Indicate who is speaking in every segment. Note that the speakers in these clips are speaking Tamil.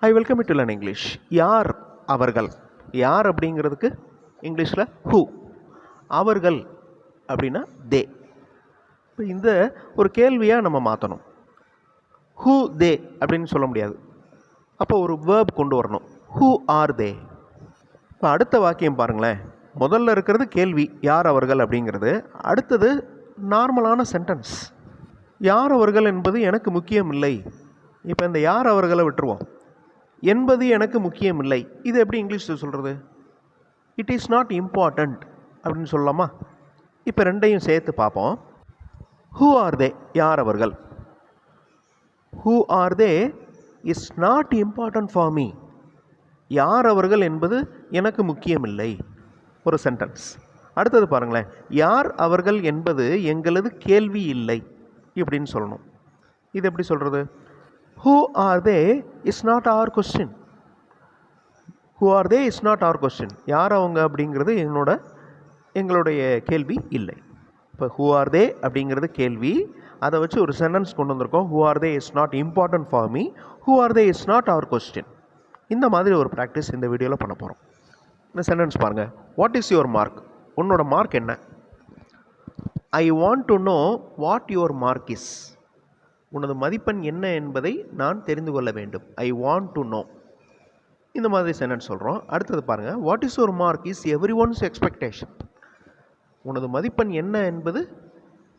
Speaker 1: I welcome you to learn English. யார் அவர்கள்? யார் அப்படிங்கிறதுக்கு இங்கிலீஷில் ஹூ, அவர்கள் அப்படின்னா தே. இப்போ இந்த ஒரு கேள்வியாக நம்ம மாற்றணும். ஹூ தே அப்படின்னு சொல்ல முடியாது. அப்போ ஒரு வேர்ப் கொண்டு வரணும். ஹூ ஆர் தே. இப்போ அடுத்த வாக்கியம் பாருங்களேன். முதல்ல இருக்கிறது கேள்வி யார் அவர்கள் அப்படிங்கிறது. அடுத்தது நார்மலான சென்டென்ஸ். யார் அவர்கள் என்பது எனக்கு முக்கியம் இல்லை. இப்போ இந்த யார் அவர்களை விட்டுருவோம். என்பது எனக்கு முக்கியம் இல்லை, இது எப்படி இங்கிலீஷில் சொல்கிறது? இட் இஸ் நாட் இம்பார்ட்டண்ட் அப்படின்னு சொல்லலாமா? இப்போ ரெண்டையும் சேர்த்து பார்ப்போம். ஹூ ஆர் தே, யார் அவர்கள். Who are they is not important for me. யார் அவர்கள் என்பது எனக்கு முக்கியமில்லை. ஒரு சென்டென்ஸ். அடுத்தது பாருங்களேன். யார் அவர்கள் என்பது எங்களது கேள்வி இல்லை இப்படின்னு சொல்லணும். இது எப்படி சொல்கிறது? Who are they is not our question. Who are they is not our question. யார் அவங்க அப்படிங்கிறது எங்களுடைய கேள்வி இல்லை. இப்போ who are they அப்படிங்கிறது கேள்வி. அதை வச்சு ஒரு சென்டென்ஸ் கொண்டு வந்திருக்கோம். Who are they is not important for me. Who are they is not our question. இந்த மாதிரி ஒரு ப்ராக்டிஸ் இந்த வீடியோவில் பண்ண போகிறோம். இந்த சென்டென்ஸ் பாருங்கள். What is your mark? உன்னோட மார்க் என்ன? I want to know what your mark is. உனது மதிப்பெண் என்ன என்பதை நான் தெரிந்து கொள்ள வேண்டும். I want to no. இந்த மாதிரி சென்டென்ஸ் சொல்கிறோம். அடுத்தது பாருங்கள். What is your mark is every once expectation. உனது மதிப்பெண் என்ன என்பது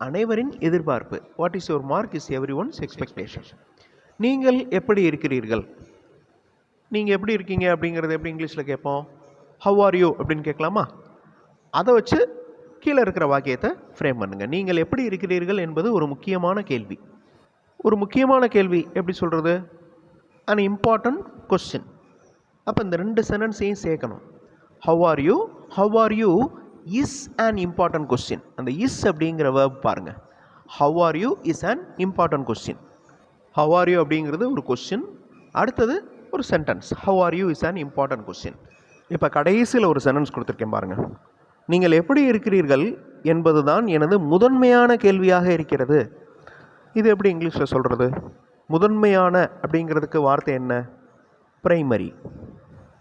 Speaker 1: அனைவரின் எதிர்பார்ப்பு. What is your mark is every once expectation. நீங்கள் எப்படி இருக்கிறீர்கள்? நீங்கள் எப்படி இருக்கீங்க அப்படிங்கிறது எப்படி இங்கிலீஷில் கேட்போம்? ஹவ் ஆர் யூ அப்படின்னு கேட்கலாமா? அதை வச்சு கீழே இருக்கிற வாக்கியத்தை ஃப்ரேம் பண்ணுங்கள். நீங்கள் எப்படி இருக்கிறீர்கள் என்பது ஒரு முக்கியமான கேள்வி. ஒரு முக்கியமான கேள்வி எப்படி சொல்கிறது? An important question. அப்போ இந்த ரெண்டு சென்டென்ஸையும் சேர்க்கணும். How are you, how are you is an important question. அந்த இஸ் அப்படிங்கிற வேர்ப் பாருங்கள். How are you is an important question. How are you அப்படிங்கிறது ஒரு கொஸ்டின். அடுத்தது ஒரு sentence. How are you is an important question. இப்போ கடைசியில் ஒரு சென்டென்ஸ் கொடுத்துருக்கேன் பாருங்கள். நீங்கள் எப்படி இருக்கிறீர்கள் என்பது தான் எனது முதன்மையான கேள்வியாக இருக்கிறது. இது எப்படி இங்கிலீஷில் சொல்கிறது? முதன்மையான அப்படிங்கிறதுக்கு வார்த்தை என்ன? பிரைமரி.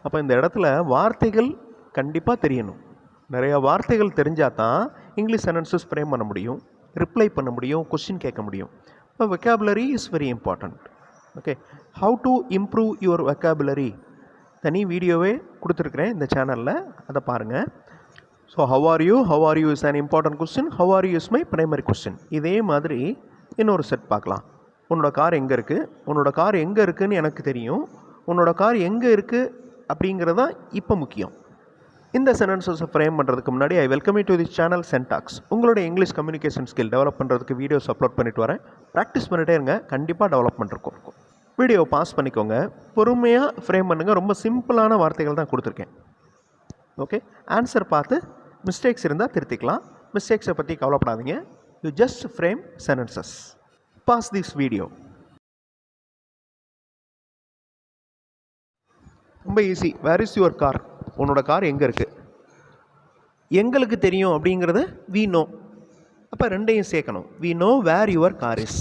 Speaker 1: அப்போ இந்த இடத்துல வார்த்தைகள் கண்டிப்பாக தெரியணும். நிறையா வார்த்தைகள் தெரிஞ்சால் தான் இங்கிலீஷ் சென்டென்சஸ் ஃப்ரேம் பண்ண முடியும், ரிப்ளை பண்ண முடியும், கொஸ்டின் கேட்க முடியும். இப்போ vocabulary is very important. Okay, how to improve your vocabulary தனி வீடியோவே கொடுத்துருக்குறேன் இந்த சேனலில், அதை பாருங்கள். So how are you is an important question. How are you is my primary question. இதே மாதிரி இன்னொரு செட் பார்க்கலாம். உன்னோட கார் எங்கே இருக்குது? உன்னோட கார் எங்கே இருக்குதுன்னு எனக்கு தெரியும். உன்னோட கார் எங்கே இருக்குது அப்படிங்கிறது தான் இப்போ முக்கியம். இந்த சென்டென்சஸை ஃப்ரேம் பண்ணுறதுக்கு முன்னாடி I welcome you to this channel சென்டாக்ஸ். உங்களுடைய இங்கிலீஷ் கம்யூனிகேஷன் ஸ்கில் டெவலப் பண்ணுறதுக்கு வீடியோஸ் அப்லோட் பண்ணிட்டு வரேன். ப்ராக்டிஸ் பண்ணிட்டே இருங்க, கண்டிப்பாக டெவலப்மெண்ட் இருக்கும். வீடியோ பாஸ் பண்ணிக்கோங்க, பொறுமையாக ஃப்ரேம் பண்ணுங்கள். ரொம்ப சிம்பிளான வார்த்தைகள் தான் கொடுத்துருக்கேன். ஓகே, ஆன்சர் பார்த்து மிஸ்டேக்ஸ் இருந்தால் திருத்திக்கலாம். மிஸ்டேக்ஸை பற்றி கவலைப்படாதீங்க. You just frame sentences. Pause this video. ரொம்ப easy. Where is your car? உன்னோட கார் எங்கே இருக்குது? எங்களுக்கு தெரியும் அப்படிங்கிறது we know. அப்போ ரெண்டையும் சேர்க்கணும். we know where your car is.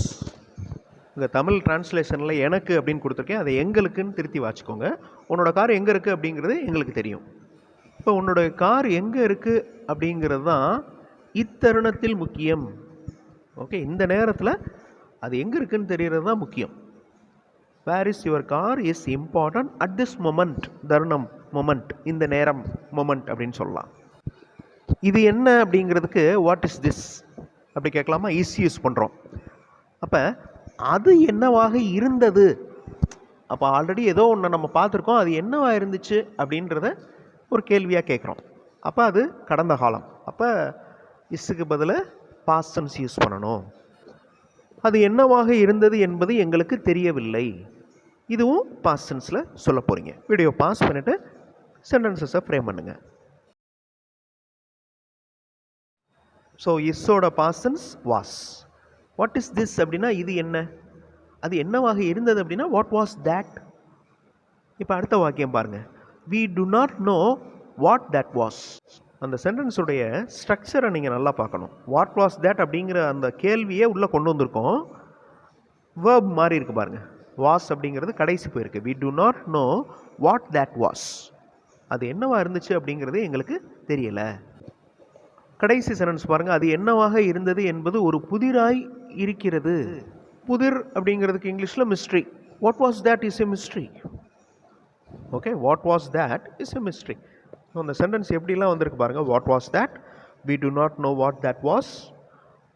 Speaker 1: இந்த தமிழ் டிரான்ஸ்லேஷனில் எனக்கு அப்படின்னு கொடுத்துருக்கேன், அதை எங்களுக்குன்னு திருத்தி வாச்சிக்கோங்க. உன்னோட கார் எங்கே இருக்குது அப்படிங்கிறது எங்களுக்கு தெரியும். இப்போ உன்னோட கார் எங்கே இருக்குது அப்படிங்கிறது தான் இத்தருணத்தில் முக்கியம். ஓகே, இந்த நேரத்தில் அது எங்கே இருக்குதுன்னு தெரியறது தான் முக்கியம். Where is your car is important at this moment. தருணம், மொமெண்ட், இந்த நேரம், மொமெண்ட் அப்படின்னு சொல்லலாம். இது என்ன அப்படிங்கிறதுக்கு வாட் இஸ் திஸ் அப்படி கேட்கலாமா? இஸ் யூஸ் பண்ணுறோம். அப்போ அது என்னவாக இருந்தது. அப்போ ஆல்ரெடி ஏதோ ஒன்று நம்ம பார்த்துருக்கோம், அது என்னவாக இருந்துச்சு அப்படின்றத ஒரு கேள்வியாக கேட்குறோம். அப்போ அது கடந்த காலம். அப்போ இஸ்ஸுக்கு பதிலாக பாஸ்ட் டென்ஸ் யூஸ் பண்ணணும். அது என்னவாக இருந்தது என்பது எங்களுக்கு தெரியவில்லை. இதுவும் பாஸ்ட் டென்ஸில் சொல்ல போகிறீங்க. வீடியோ பாஸ் பண்ணிவிட்டு சென்டென்சஸை ஃப்ரேம் பண்ணுங்கள். ஸோ இஸ்ஸோட past tense was. What is this அப்படின்னா இது என்ன, அது என்னவாக இருந்தது அப்படின்னா வாட் வாஸ் தேட். இப்போ அடுத்த வாக்கியம் பாருங்கள். we do not know what that was. அந்த சென்டென்ஸுடைய ஸ்ட்ரக்சரை நீங்கள் நல்லா பார்க்கணும். வாட் வாஸ் தேட் அப்படிங்கிற அந்த கேள்வியே உள்ளே கொண்டு வந்திருக்கோம். வேர்ப் மாதிரி இருக்குது பாருங்கள். வாஸ் அப்படிங்கிறது கடைசி போயிருக்கு. We do not know what that was. அது என்னவா இருந்துச்சு அப்படிங்கிறது எங்களுக்கு தெரியலை. கடைசி சென்டென்ஸ் பாருங்கள். அது என்னவாக இருந்தது என்பது ஒரு புதிராய் இருக்கிறது. புதிர் அப்படிங்கிறதுக்கு இங்கிலீஷில் mystery. What was that is a mystery. Okay, what was that is a mystery. அந்த சென்டென்ஸ் எப்படிலாம் வந்திருக்கு பாருங்கள். What was that, we do not know what that was,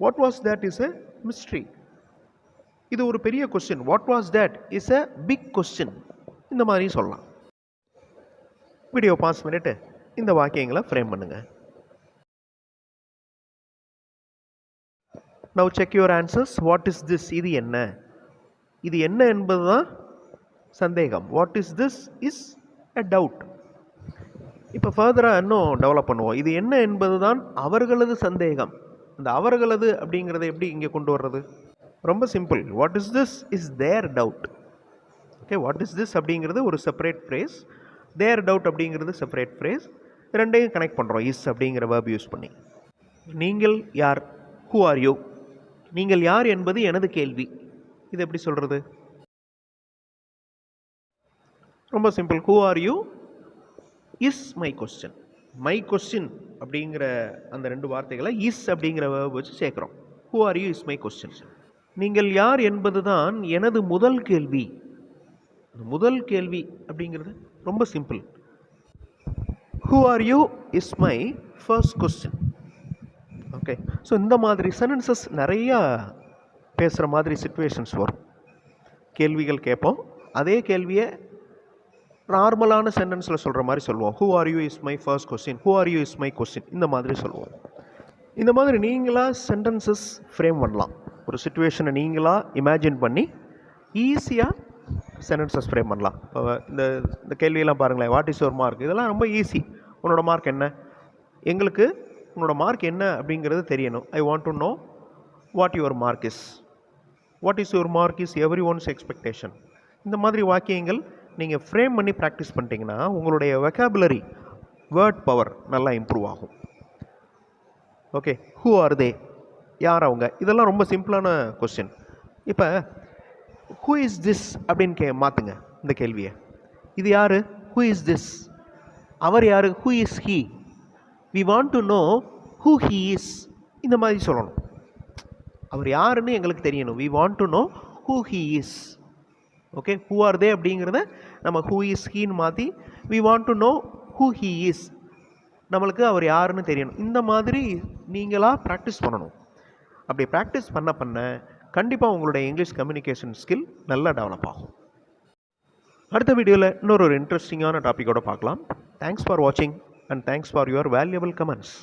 Speaker 1: what was that is a mystery. இது ஒரு பெரிய question. What was that is a big question. இந்த மாதிரி சொல்லலாம். வீடியோ பாஸ் பண்ணிட்டு இந்த வாக்கியங்களை ஃப்ரேம் பண்ணுங்க. Now check your answers. What is this? இது என்ன? இது என்ன என்பதுதான் சந்தேகம். What is this is a doubt. இப்போ ஃபர்தராக இன்னும் டெவலப் பண்ணுவோம். இது என்ன என்பது தான் அவர்களது சந்தேகம். இந்த அவர்களது அப்படிங்கிறத எப்படி இங்கே கொண்டு வர்றது? ரொம்ப simple. What is this is there doubt. Okay, what is this அப்படிங்கிறது ஒரு செப்பரேட் ஃப்ரேஸ், தேர் டவுட் அப்படிங்கிறது செப்பரேட் ஃப்ரேஸ். ரெண்டையும் கனெக்ட் பண்ணுறோம் இஸ் அப்படிங்கிற வேர்ப் யூஸ் பண்ணி. நீங்கள் யார்? Who are you? நீங்கள் யார் என்பது எனது கேள்வி. இது எப்படி சொல்கிறது? ரொம்ப சிம்பிள். Who are you is my question. My question அப்படிங்கிற அந்த ரெண்டு வார்த்தைகளை இஸ் அப்படிங்கிற வேர்ப் வச்சு சேர்க்குறோம். Who are you is my question. நீங்கள் யார் என்பது தான் எனது முதல் கேள்வி. முதல் கேள்வி அப்படிங்கிறது ரொம்ப சிம்பிள். Who are you is my first question. Okay, so இந்த மாதிரி சென்டென்சஸ் நிறையா பேசுகிற மாதிரி சிச்சுவேஷன்ஸ் வரும். கேள்விகள் கேட்போம், அதே கேள்வியை நார்மலான சென்டென்ஸில் சொல்கிற மாதிரி சொல்லுவோம். Who are you is my first question, who are you is my question, இந்த மாதிரி சொல்லுவோம். இந்த மாதிரி நீங்களாக சென்டென்சஸ் ஃப்ரேம் பண்ணலாம். ஒரு சிச்சுவேஷனை நீங்களாக இமேஜின் பண்ணி ஈஸியாக சென்டென்சஸ் ஃப்ரேம் பண்ணலாம். இப்போ இந்த கேள்வியெல்லாம் பாருங்களேன். What is your mark? இதெல்லாம் ரொம்ப ஈஸி. உன்னோட மார்க் என்ன? எங்களுக்கு உன்னோட மார்க் என்ன அப்படிங்கிறது தெரியணும். I want to know what your mark is. What is your mark is every once expectation. இந்த மாதிரி வாக்கியங்கள் நீங்கள் ஃப்ரேம் பண்ணி ப்ராக்டிஸ் பண்ணிட்டீங்கன்னா உங்களுடைய வெக்காபுலரி, வேர்ட் பவர் நல்லா இம்ப்ரூவ் ஆகும். ஓகே, ஹூ ஆர் தே? யார் அவங்க? இதெல்லாம் ரொம்ப சிம்பிளான கொஸ்டின். இப்போ ஹூ இஸ் திஸ் அப்படின்னு மாற்றுங்க இந்த கேள்வியை. இது யார்? Who is this. அவர் யார்? Who is he. We want to know who he is. இந்த மாதிரி சொல்லணும். அவர் யாருன்னு எங்களுக்கு தெரியணும். We want to know who he is. Okay, who are they அப்படிங்கிறத நம்ம ஹூ இஸ் ஹீன்னு மாற்றி we want to know who he is. நம்மளுக்கு அவர் யாருன்னு தெரியணும். இந்த மாதிரி நீங்களாக ப்ராக்டிஸ் பண்ணணும். அப்படி ப்ராக்டிஸ் பண்ண பண்ண கண்டிப்பாக உங்களுடைய இங்கிலீஷ் கம்யூனிகேஷன் ஸ்கில் நல்லா டெவலப் ஆகும். அடுத்த வீடியோவில் இன்னொரு இன்ட்ரெஸ்டிங்கான டாப்பிக்கோடு பார்க்கலாம். தேங்க்ஸ் ஃபார் வாட்சிங் and thanks for your valuable comments.